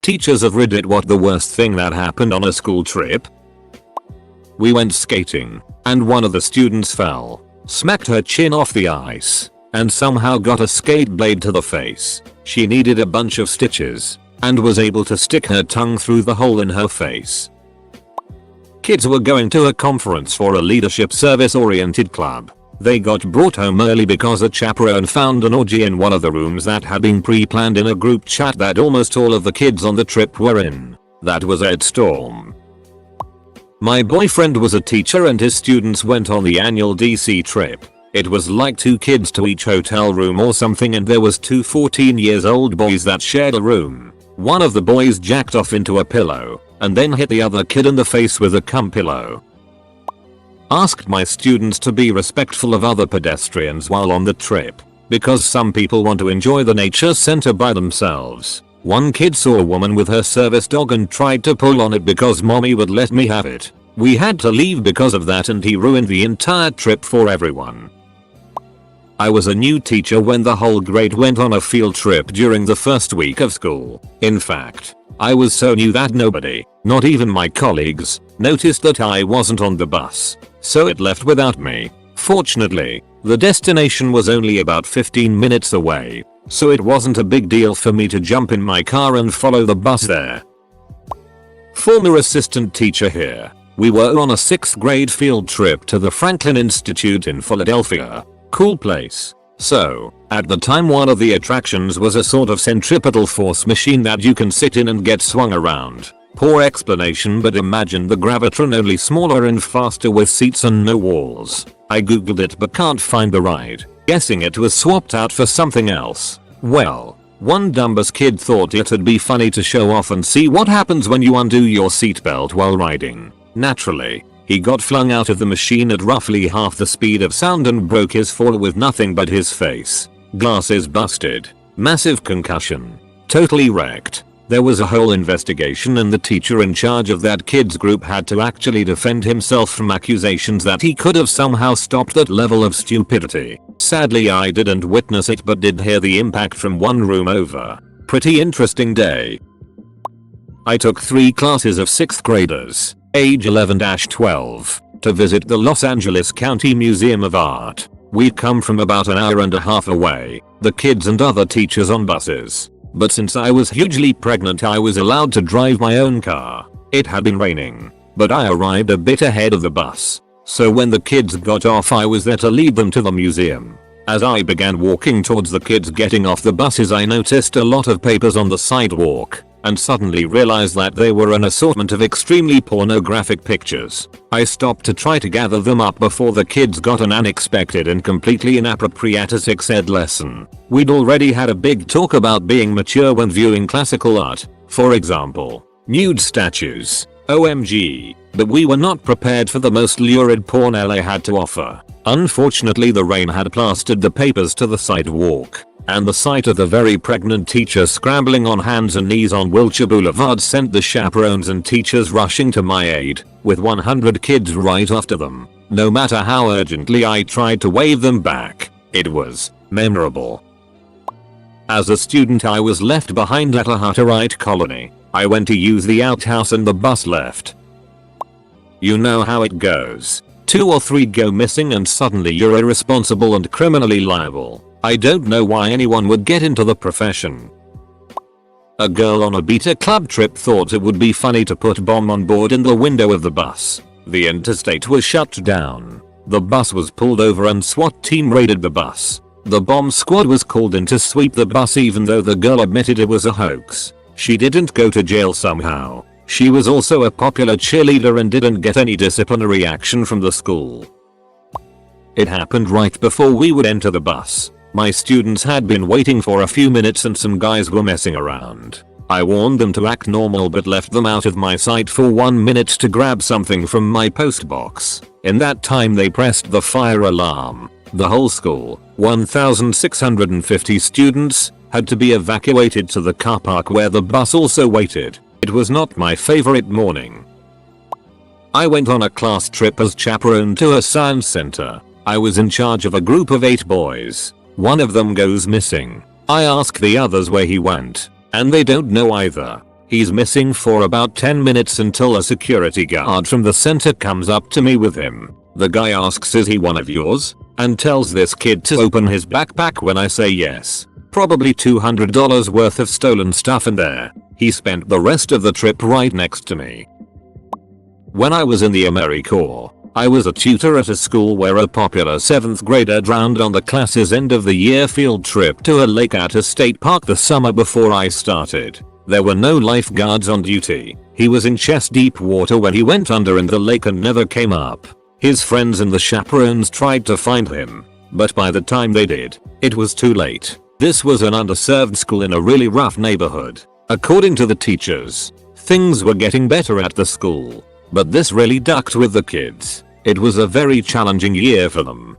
teachers of Reddit, what the worst thing that happened on a school trip? We went skating, and one of the students fell, smacked her chin off the ice, and somehow got a skate blade to the face. She needed a bunch of stitches, and was able to stick her tongue through the hole in her face. Kids were going to a conference for a leadership service-oriented club. They got brought home early because a chaperone found an orgy in one of the rooms that had been pre-planned in a group chat that almost all of the kids on the trip were in. That was Ed Storm. My boyfriend was a teacher and his students went on the annual DC trip. It was like 2 kids to each hotel room or something, and there was 2 14-year-old boys that shared a room. One of the boys jacked off into a pillow and then hit the other kid in the face with a cum pillow. Asked my students to be respectful of other pedestrians while on the trip, because some people want to enjoy the nature center by themselves. One kid saw a woman with her service dog and tried to pull on it because mommy would let me have it. We had to leave because of that, and he ruined the entire trip for everyone. I was a new teacher when the whole grade went on a field trip during the first week of school. In fact, I was so new that nobody, not even my colleagues, noticed that I wasn't on the bus, so it left without me. Fortunately, the destination was only about 15 minutes away, so it wasn't a big deal for me to jump in my car and follow the bus there. Former assistant teacher here. We were on a 6th grade field trip to the Franklin Institute in Philadelphia. Cool place. So, at the time one of the attractions was a sort of centripetal force machine that you can sit in and get swung around. Poor explanation, but imagine the Gravitron only smaller and faster with seats and no walls. I googled it but can't find the ride, guessing it was swapped out for something else. Well, one dumbass kid thought it'd be funny to show off and see what happens when you undo your seatbelt while riding. Naturally, he got flung out of the machine at roughly half the speed of sound and broke his fall with nothing but his face. Glasses busted. Massive concussion. Totally wrecked. There was a whole investigation and the teacher in charge of that kid's group had to actually defend himself from accusations that he could have somehow stopped that level of stupidity. Sadly, I didn't witness it but did hear the impact from one room over. Pretty interesting day. I took 3 classes of 6th graders, age 11-12, to visit the Los Angeles County Museum of Art. We'd come from about an hour and a half away, the kids and other teachers on buses. But since I was hugely pregnant, I was allowed to drive my own car. It had been raining, but I arrived a bit ahead of the bus. So when the kids got off, I was there to lead them to the museum. As I began walking towards the kids getting off the buses, I noticed a lot of papers on the sidewalk, and suddenly realized that they were an assortment of extremely pornographic pictures. I stopped to try to gather them up before the kids got an unexpected and completely inappropriate sex ed lesson. We'd already had a big talk about being mature when viewing classical art, for example, nude statues, OMG, but we were not prepared for the most lurid porn LA had to offer. Unfortunately, the rain had plastered the papers to the sidewalk, and the sight of the very pregnant teacher scrambling on hands and knees on Wilshire Boulevard sent the chaperones and teachers rushing to my aid, with 100 kids right after them. No matter how urgently I tried to wave them back, it was memorable. As a student, I was left behind at a Hutterite colony. I went to use the outhouse and the bus left. You know how it goes. 2 or 3 go missing and suddenly you're irresponsible and criminally liable. I don't know why anyone would get into the profession. A girl on a beta club trip thought it would be funny to put a bomb on board in the window of the bus. The interstate was shut down. The bus was pulled over and SWAT team raided the bus. The bomb squad was called in to sweep the bus even though the girl admitted it was a hoax. She didn't go to jail somehow. She was also a popular cheerleader and didn't get any disciplinary action from the school. It happened right before we would enter the bus. My students had been waiting for a few minutes and some guys were messing around. I warned them to act normal but left them out of my sight for 1 minute to grab something from my postbox. In that time they pressed the fire alarm. The whole school, 1,650 students, had to be evacuated to the car park where the bus also waited. It was not my favorite morning. I went on a class trip as chaperone to a science center. I was in charge of a group of 8 boys. One of them goes missing. I ask the others where he went, and they don't know either. He's missing for about 10 minutes until a security guard from the center comes up to me with him. The guy asks, is he one of yours? And tells this kid to open his backpack when I say yes. Probably $200 worth of stolen stuff in there. He spent the rest of the trip right next to me. When I was in the AmeriCorps, I was a tutor at a school where a popular 7th grader drowned on the class's end of the year field trip to a lake at a state park the summer before I started. There were no lifeguards on duty. He was in chest deep water when he went under in the lake and never came up. His friends and the chaperones tried to find him, but by the time they did, it was too late. This was an underserved school in a really rough neighborhood. According to the teachers, things were getting better at the school, but this really ducked with the kids. It was a very challenging year for them.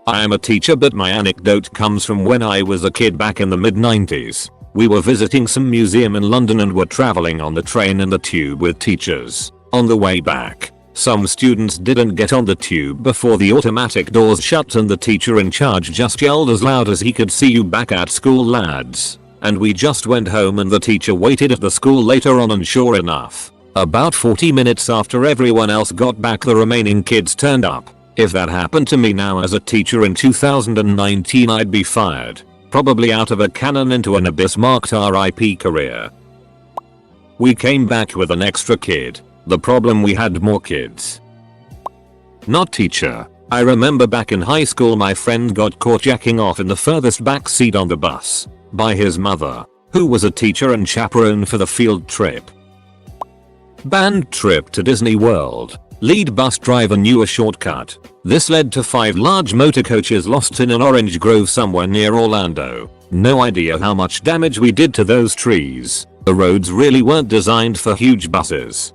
I am a teacher, but my anecdote comes from when I was a kid back in the mid-90s. We were visiting some museum in London and were traveling on the train and the tube with teachers. On the way back, some students didn't get on the tube before the automatic doors shut and the teacher in charge just yelled as loud as he could, "See you back at school, lads." And we just went home and the teacher waited at the school later on, and sure enough, about 40 minutes after everyone else got back, the remaining kids turned up. If that happened to me now as a teacher in 2019, I'd be fired. Probably out of a cannon into an abyss marked RIP career. We came back with an extra kid. The problem, we had more kids. Not teacher. I remember back in high school my friend got caught jacking off in the furthest back seat on the bus by his mother, who was a teacher and chaperone for the field trip. Band trip to Disney World. Lead bus driver knew a shortcut. This led to 5 large motor coaches lost in an orange grove somewhere near Orlando. No idea how much damage we did to those trees. The roads really weren't designed for huge buses.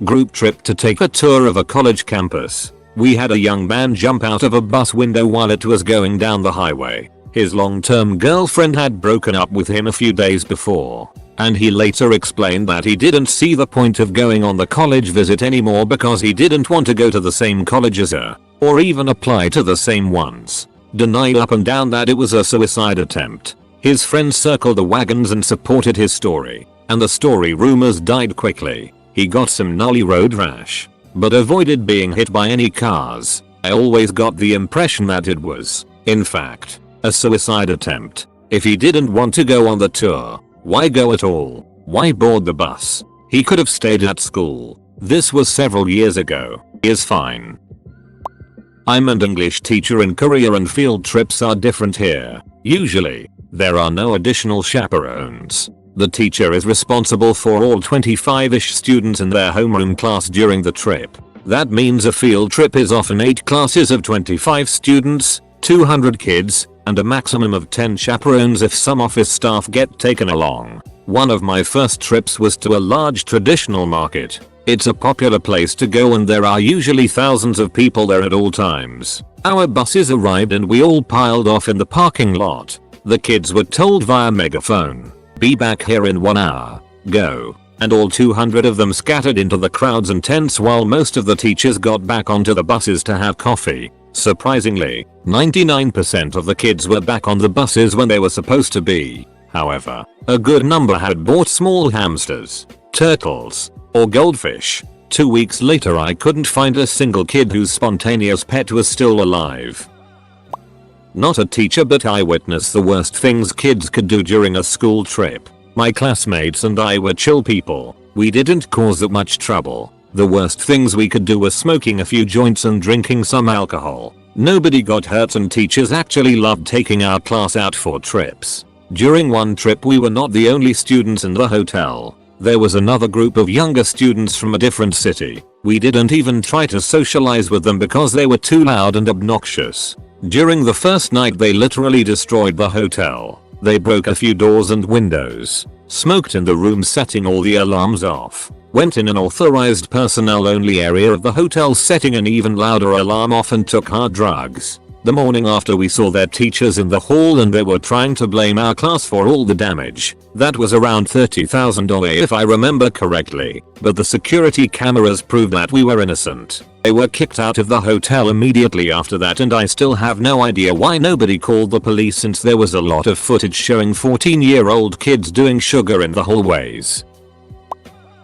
Group trip to take a tour of a college campus. We had a young man jump out of a bus window while it was going down the highway. His long-term girlfriend had broken up with him a few days before, and he later explained that he didn't see the point of going on the college visit anymore because he didn't want to go to the same college as her, or even apply to the same ones. Denied up and down that it was a suicide attempt. His friends circled the wagons and supported his story, and the story rumors died quickly. He got some gnarly road rash, but avoided being hit by any cars. I always got the impression that it was, in fact, a suicide attempt. If he didn't want to go on the tour, why go at all? Why board the bus? He could have stayed at school. This was several years ago. He is fine. I'm an English teacher in Korea and field trips are different here. Usually, there are no additional chaperones. The teacher is responsible for all 25-ish students in their homeroom class during the trip. That means a field trip is often 8 classes of 25 students, 200 kids, and a maximum of 10 chaperones if some office staff get taken along. One of my first trips was to a large traditional market. It's a popular place to go and there are usually thousands of people there at all times. Our buses arrived and we all piled off in the parking lot. The kids were told via megaphone, "Be back here in 1 hour. Go." And all 200 of them scattered into the crowds and tents while most of the teachers got back onto the buses to have coffee. Surprisingly, 99% of the kids were back on the buses when they were supposed to be. However, a good number had bought small hamsters, turtles, or goldfish. 2 weeks later I couldn't find a single kid whose spontaneous pet was still alive. Not a teacher, but I witnessed the worst things kids could do during a school trip. My classmates and I were chill people. We didn't cause that much trouble. The worst things we could do were smoking a few joints and drinking some alcohol. Nobody got hurt and teachers actually loved taking our class out for trips. During one trip we were not the only students in the hotel. There was another group of younger students from a different city. We didn't even try to socialize with them because they were too loud and obnoxious. During the first night they literally destroyed the hotel. They broke a few doors and windows, smoked in the room setting all the alarms off, went in an authorized personnel only area of the hotel setting an even louder alarm off and took hard drugs. The morning after, we saw their teachers in the hall and they were trying to blame our class for all the damage. That was around $30,000 if I remember correctly, but the security cameras proved that we were innocent. They were kicked out of the hotel immediately after that, and I still have no idea why nobody called the police, since there was a lot of footage showing 14-year-old kids doing sugar in the hallways.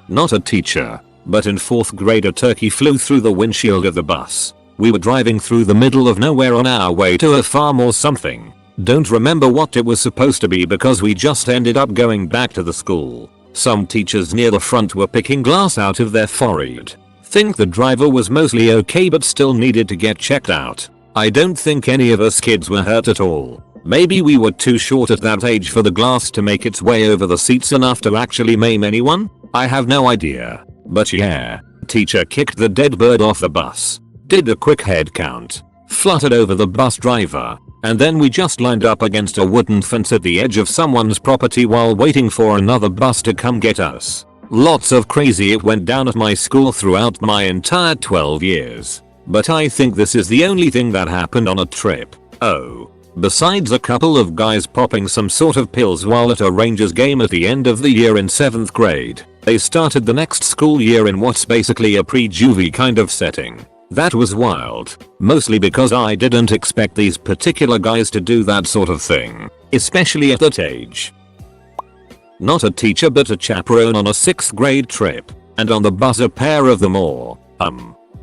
Not a teacher, but in 4th grade a turkey flew through the windshield of the bus. We were driving through the middle of nowhere on our way to a farm or something. Don't remember what it was supposed to be because we just ended up going back to the school. Some teachers near the front were picking glass out of their forehead. Think the driver was mostly okay but still needed to get checked out. I don't think any of us kids were hurt at all. Maybe we were too short at that age for the glass to make its way over the seats enough to actually maim anyone? I have no idea. But yeah, teacher kicked the dead bird off the bus, did a quick head count, fluttered over the bus driver, and then we just lined up against a wooden fence at the edge of someone's property while waiting for another bus to come get us. Lots of crazy it went down at my school throughout my entire 12 years. But I think this is the only thing that happened on a trip. Oh. Besides a couple of guys popping some sort of pills while at a Rangers game at the end of the year in 7th grade, they started the next school year in what's basically a pre-juvie kind of setting. That was wild, mostly because I didn't expect these particular guys to do that sort of thing, especially at that age. Not a teacher but a chaperone on a 6th grade trip, and on the bus a pair of them all,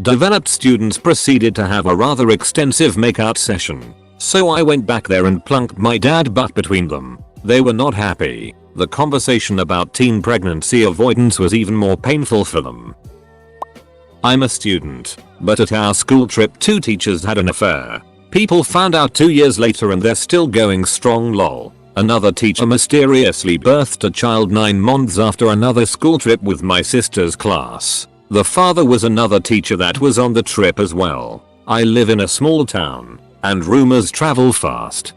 developed students proceeded to have a rather extensive makeout session. So I went back there and plunked my dad butt between them. They were not happy. The conversation about teen pregnancy avoidance was even more painful for them. I'm a student, but at our school trip 2 teachers had an affair. People found out 2 years later and they're still going strong, lol. Another teacher mysteriously birthed a child 9 months after another school trip with my sister's class. The father was another teacher that was on the trip as well. I live in a small town, and rumors travel fast.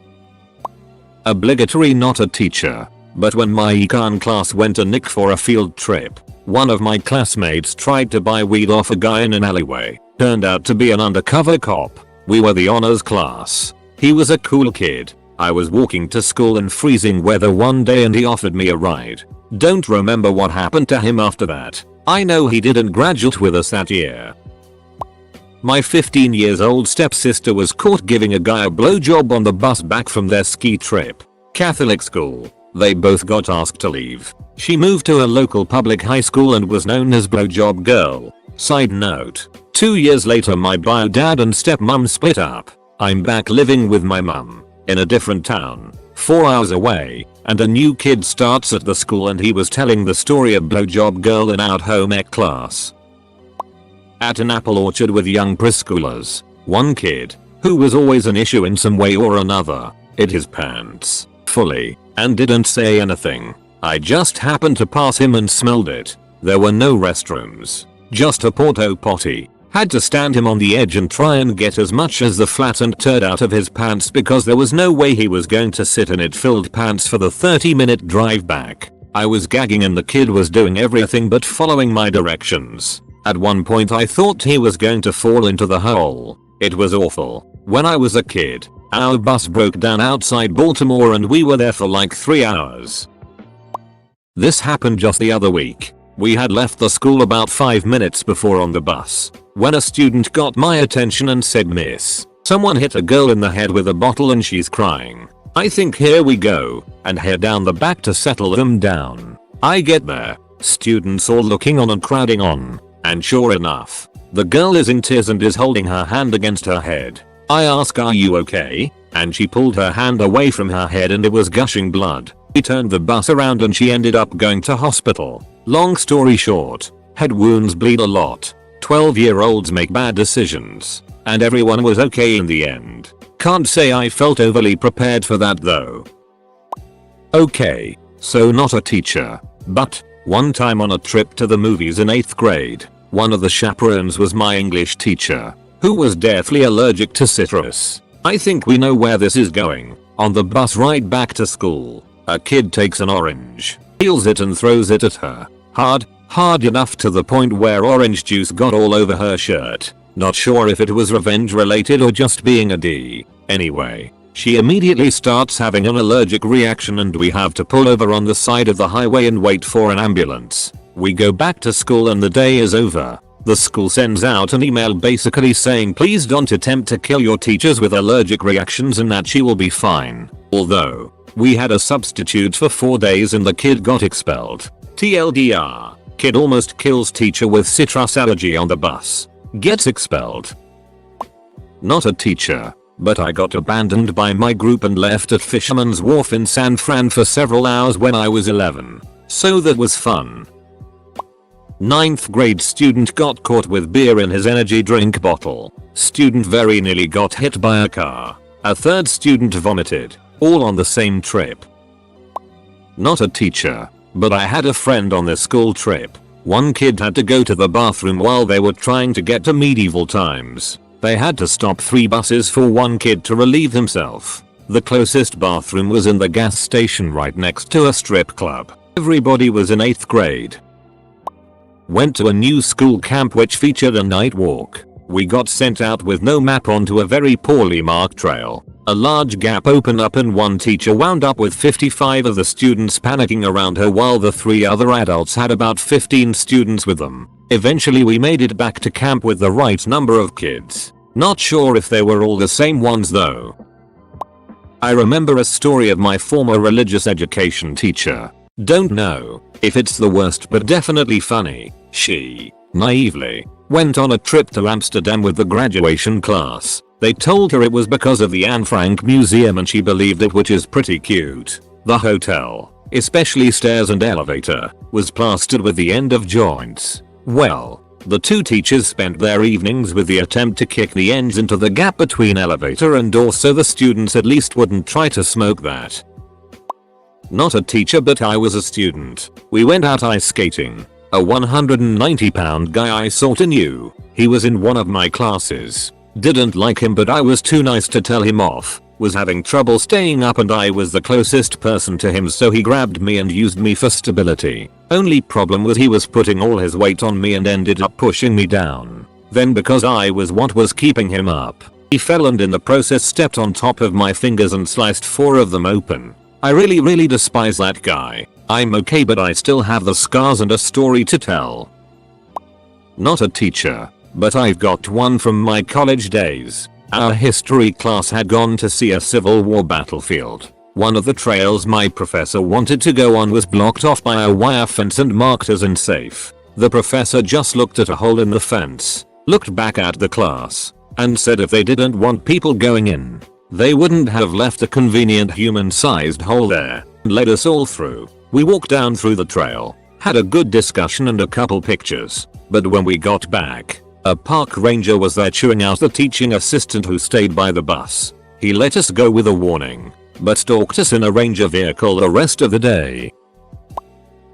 Obligatory not a teacher, but when my econ class went to Nick for a field trip, one of my classmates tried to buy weed off a guy in an alleyway. Turned out to be an undercover cop. We were the honors class. He was a cool kid. I was walking to school in freezing weather one day and he offered me a ride. Don't remember what happened to him after that. I know he didn't graduate with us that year. My 15 years old stepsister was caught giving a guy a blowjob on the bus back from their ski trip. Catholic school. They both got asked to leave. She moved to a local public high school and was known as Blowjob Girl. Side note. 2 years later my bio dad and stepmom split up. I'm back living with my mum, in a different town, 4 hours away, and a new kid starts at the school and he was telling the story of Blowjob Girl in our home ec class. At an apple orchard with young preschoolers, one kid, who was always an issue in some way or another, hid his pants, fully, and didn't say anything. I just happened to pass him and smelled it. There were no restrooms, just a porta potty. Had to stand him on the edge and try and get as much as the flattened turd out of his pants because there was no way he was going to sit in it-filled pants for the 30-minute drive back. I was gagging and the kid was doing everything but following my directions. At one point I thought he was going to fall into the hole. It was awful. When I was a kid, our bus broke down outside Baltimore and we were there for like 3 hours. This happened just the other week. We had left the school about 5 minutes before on the bus, when a student got my attention and said, "Miss, someone hit a girl in the head with a bottle and she's crying. I think here we go," and head down the back to settle them down. I get there, students all looking on and crowding on, and sure enough, the girl is in tears and is holding her hand against her head. I ask, "Are you okay?" And she pulled her hand away from her head and it was gushing blood. We turned the bus around and she ended up going to hospital. Long story short, head wounds bleed a lot. 12-year-olds make bad decisions, and everyone was okay in the end. Can't say I felt overly prepared for that though. Okay, so not a teacher, but one time on a trip to the movies in 8th grade, one of the chaperones was my English teacher, who was deathly allergic to citrus. I think we know where this is going. On the bus ride back to school, a kid takes an orange, peels it and throws it at her. Hard enough to the point where orange juice got all over her shirt. Not sure if it was revenge related or just being a D. Anyway, she immediately starts having an allergic reaction and we have to pull over on the side of the highway and wait for an ambulance. We go back to school and the day is over. The school sends out an email basically saying please don't attempt to kill your teachers with allergic reactions and that she will be fine. Although, we had a substitute for 4 days and the kid got expelled. TLDR, kid almost kills teacher with citrus allergy on the bus. Gets expelled. Not a teacher, but I got abandoned by my group and left at Fisherman's Wharf in San Fran for several hours when I was 11. So that was fun. 9th grade student got caught with beer in his energy drink bottle. Student very nearly got hit by a car. A 3rd student vomited. All on the same trip. Not a teacher, but I had a friend on the school trip. One kid had to go to the bathroom while they were trying to get to medieval times. They had to stop 3 buses for one kid to relieve himself. The closest bathroom was in the gas station right next to a strip club. Everybody was in 8th grade. Went to a new school camp which featured a night walk. We got sent out with no map onto a very poorly marked trail. A large gap opened up and one teacher wound up with 55 of the students panicking around her while the 3 other adults had about 15 students with them. Eventually we made it back to camp with the right number of kids. Not sure if they were all the same ones though. I remember a story of my former religious education teacher. Don't know if it's the worst but definitely funny. She, naively, went on a trip to Amsterdam with the graduation class. They told her it was because of the Anne Frank Museum and she believed it, which is pretty cute. The hotel, especially stairs and elevator, was plastered with the end of joints. Well, the 2 teachers spent their evenings with the attempt to kick the ends into the gap between elevator and door so the students at least wouldn't try to smoke that. Not a teacher but I was a student. We went out ice skating. A 190-pound guy I sorta knew. He was in one of my classes. Didn't like him but I was too nice to tell him off. Was having trouble staying up and I was the closest person to him so he grabbed me and used me for stability. Only problem was he was putting all his weight on me and ended up pushing me down. Then because I was what was keeping him up, he fell and in the process stepped on top of my fingers and sliced 4 of them open. I really despise that guy. I'm okay but I still have the scars and a story to tell. Not a teacher, but I've got one from my college days. Our history class had gone to see a Civil War battlefield. One of the trails my professor wanted to go on was blocked off by a wire fence and marked as unsafe. The professor just looked at a hole in the fence, looked back at the class, and said if they didn't want people going in, they wouldn't have left a convenient human-sized hole there, and led us all through. We walked down through the trail, had a good discussion and a couple pictures, but when we got back, a park ranger was there chewing out the teaching assistant who stayed by the bus. He let us go with a warning, but stalked us in a ranger vehicle the rest of the day.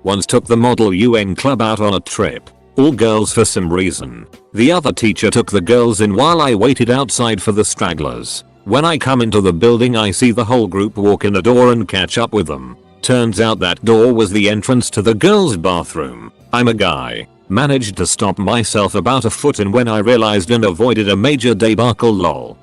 Once took the Model UN club out on a trip, all girls for some reason. The other teacher took the girls in while I waited outside for the stragglers. When I come into the building I see the whole group walk in the door and catch up with them. Turns out that door was the entrance to the girls' bathroom. I'm a guy. Managed to stop myself about a foot in when I realized and avoided a major debacle lol.